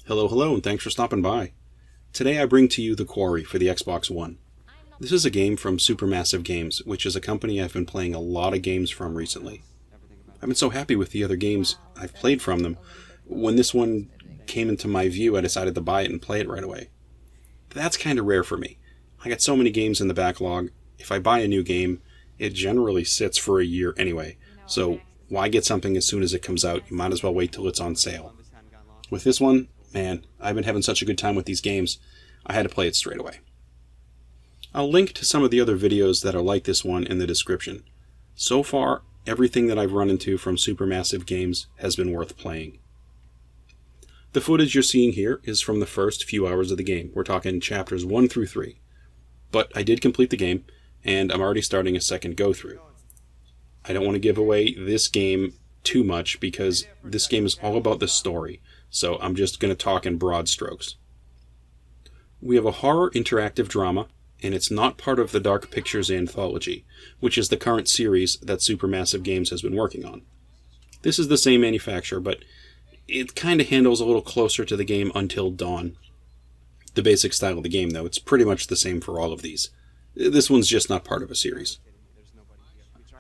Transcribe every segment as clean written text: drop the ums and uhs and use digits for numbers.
Hello, hello, and thanks for stopping by. Today I bring to you The Quarry for the Xbox One. This is a game from Supermassive Games, which is a company I've been playing a lot of games from recently. I've been so happy with the other games I've played from them. When this one came into my view, I decided to buy it and play it right away. That's kind of rare for me. I got so many games in the backlog. If I buy a new game, it generally sits for a year anyway. So why get something as soon as it comes out? You might as well wait till it's on sale. With this one, man, I've been having such a good time with these games, I had to play it straight away. I'll link to some of the other videos that are like this one in the description. So far, everything that I've run into from Supermassive Games has been worth playing. The footage you're seeing here is from the first few hours of the game. We're talking chapters 1 through 3. But I did complete the game, and I'm already starting a second go-through. I don't want to give away this game too much because this game is all about the story, so I'm just going to talk in broad strokes. We have a horror interactive drama, and it's not part of the Dark Pictures anthology, which is the current series that Supermassive Games has been working on. This is the same manufacturer, but it kind of handles a little closer to the game Until Dawn. The basic style of the game, though, it's pretty much the same for all of these. This one's just not part of a series.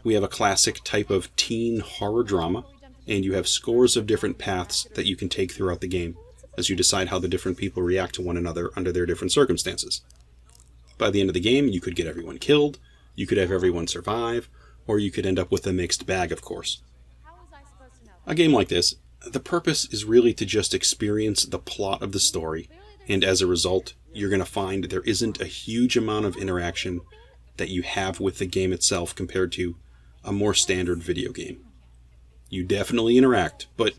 We have a classic type of teen horror drama, and you have scores of different paths that you can take throughout the game as you decide how the different people react to one another under their different circumstances. By the end of the game, you could get everyone killed, you could have everyone survive, or you could end up with a mixed bag, of course. A game like this, the purpose is really to just experience the plot of the story, and as a result, you're going to find there isn't a huge amount of interaction that you have with the game itself compared to a more standard video game. You definitely interact, but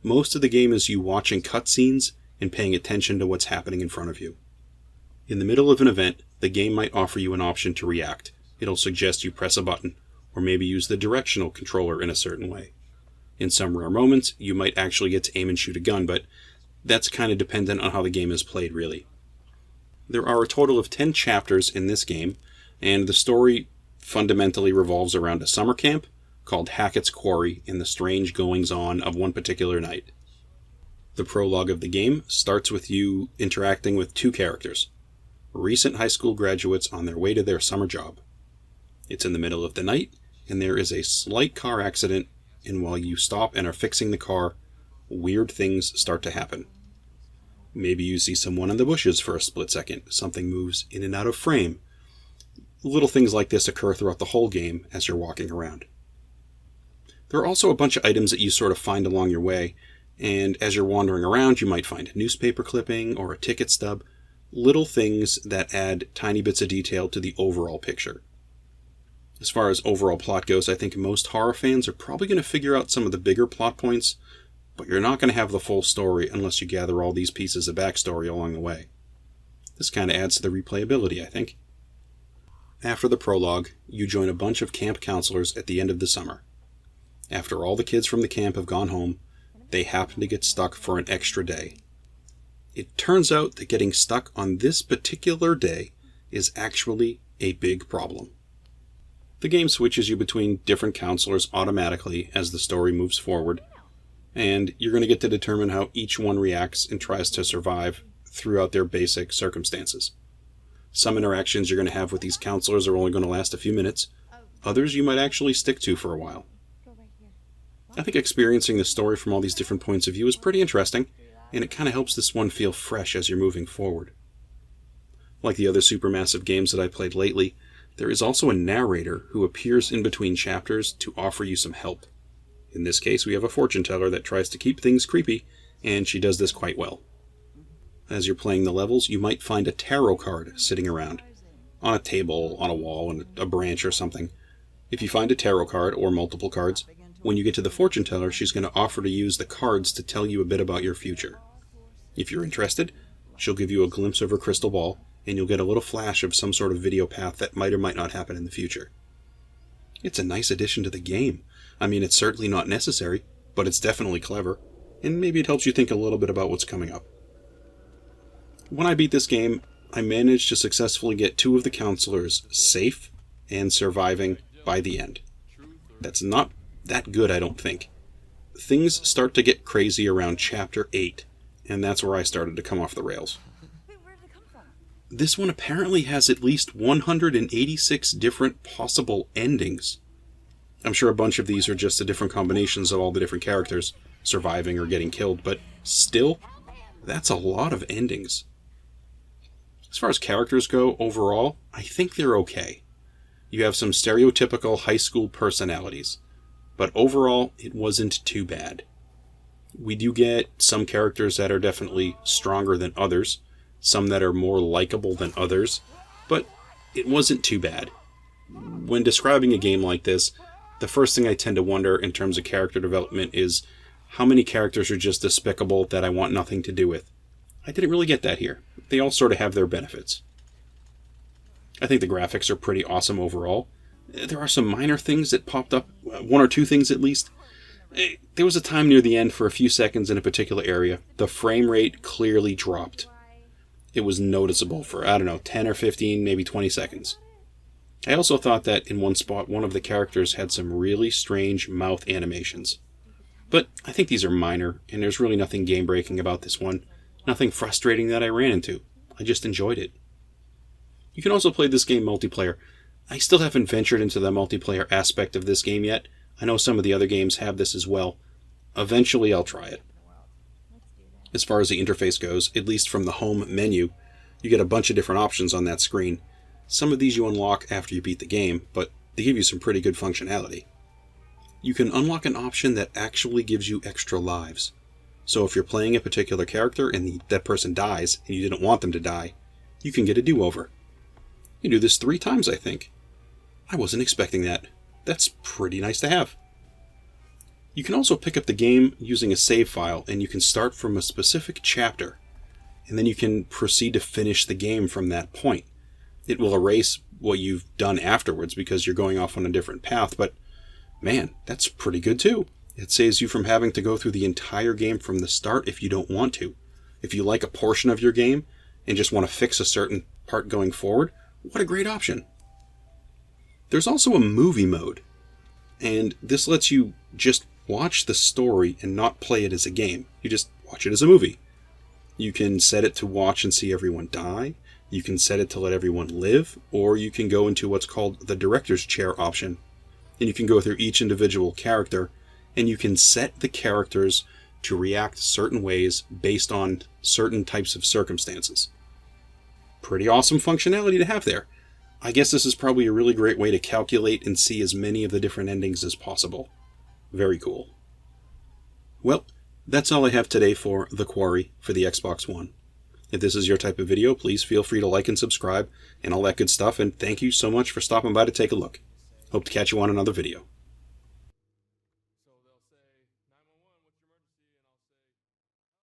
most of the game is you watching cutscenes and paying attention to what's happening in front of you. In the middle of an event, the game might offer you an option to react. It'll suggest you press a button, or maybe use the directional controller in a certain way. In some rare moments, you might actually get to aim and shoot a gun, but that's kind of dependent on how the game is played, really. There are a total of 10 chapters in this game, and the story fundamentally revolves around a summer camp called Hackett's Quarry and the strange goings-on of one particular night. The prologue of the game starts with you interacting with two characters, recent high school graduates on their way to their summer job. It's in the middle of the night, and there is a slight car accident, and while you stop and are fixing the car, weird things start to happen. Maybe you see someone in the bushes for a split second, something moves in and out of frame. Little things like this occur throughout the whole game as you're walking around. There are also a bunch of items that you sort of find along your way, and as you're wandering around you might find a newspaper clipping or a ticket stub, little things that add tiny bits of detail to the overall picture. As far as overall plot goes, I think most horror fans are probably going to figure out some of the bigger plot points, but you're not going to have the full story unless you gather all these pieces of backstory along the way. This kind of adds to the replayability, I think. After the prologue, you join a bunch of camp counselors at the end of the summer. After all the kids from the camp have gone home, they happen to get stuck for an extra day. It turns out that getting stuck on this particular day is actually a big problem. The game switches you between different counselors automatically as the story moves forward, and you're going to get to determine how each one reacts and tries to survive throughout their basic circumstances. Some interactions you're going to have with these counselors are only going to last a few minutes. Others you might actually stick to for a while. I think experiencing the story from all these different points of view is pretty interesting, and it kind of helps this one feel fresh as you're moving forward. Like the other Supermassive games that I've played lately, there is also a narrator who appears in between chapters to offer you some help. In this case, we have a fortune teller that tries to keep things creepy, and she does this quite well. As you're playing the levels, you might find a tarot card sitting around, on a table, on a wall, on a branch or something. If you find a tarot card, or multiple cards, when you get to the fortune teller, she's going to offer to use the cards to tell you a bit about your future. If you're interested, she'll give you a glimpse of her crystal ball, and you'll get a little flash of some sort of video path that might or might not happen in the future. It's a nice addition to the game. I mean, it's certainly not necessary, but it's definitely clever, and maybe it helps you think a little bit about what's coming up. When I beat this game, I managed to successfully get two of the counselors safe and surviving by the end. That's not that good, I don't think. Things start to get crazy around Chapter 8, and that's where I started to come off the rails. This one apparently has at least 186 different possible endings. I'm sure a bunch of these are just the different combinations of all the different characters surviving or getting killed, but still, that's a lot of endings. As far as characters go, overall, I think they're okay. You have some stereotypical high school personalities, but overall, it wasn't too bad. We do get some characters that are definitely stronger than others, some that are more likable than others, but it wasn't too bad. When describing a game like this, the first thing I tend to wonder in terms of character development is how many characters are just despicable that I want nothing to do with. I didn't really get that here. They all sort of have their benefits. I think the graphics are pretty awesome overall. There are some minor things that popped up, one or two things at least. There was a time near the end for a few seconds in a particular area. The frame rate clearly dropped. It was noticeable for, 10 or 15, maybe 20 seconds. I also thought that in one spot, one of the characters had some really strange mouth animations. But I think these are minor, and there's really nothing game-breaking about this one. Nothing frustrating that I ran into. I just enjoyed it. You can also play this game multiplayer. I still haven't ventured into the multiplayer aspect of this game yet. I know some of the other games have this as well. Eventually I'll try it. As far as the interface goes, at least from the home menu, you get a bunch of different options on that screen. Some of these you unlock after you beat the game, but they give you some pretty good functionality. You can unlock an option that actually gives you extra lives. So if you're playing a particular character and that person dies, and you didn't want them to die, you can get a do-over. You can do this 3 times, I think. I wasn't expecting that. That's pretty nice to have. You can also pick up the game using a save file, and you can start from a specific chapter, and then you can proceed to finish the game from that point. It will erase what you've done afterwards because you're going off on a different path, but man, that's pretty good too. It saves you from having to go through the entire game from the start if you don't want to. If you like a portion of your game and just want to fix a certain part going forward, what a great option. There's also a movie mode, and this lets you just watch the story and not play it as a game. You just watch it as a movie. You can set it to watch and see everyone die, you can set it to let everyone live, or you can go into what's called the director's chair option. And you can go through each individual character, and you can set the characters to react certain ways based on certain types of circumstances. Pretty awesome functionality to have there. I guess this is probably a really great way to calculate and see as many of the different endings as possible. Very cool. Well, that's all I have today for The Quarry for the Xbox One. If this is your type of video, please feel free to like and subscribe and all that good stuff, and thank you so much for stopping by to take a look. Hope to catch you on another video.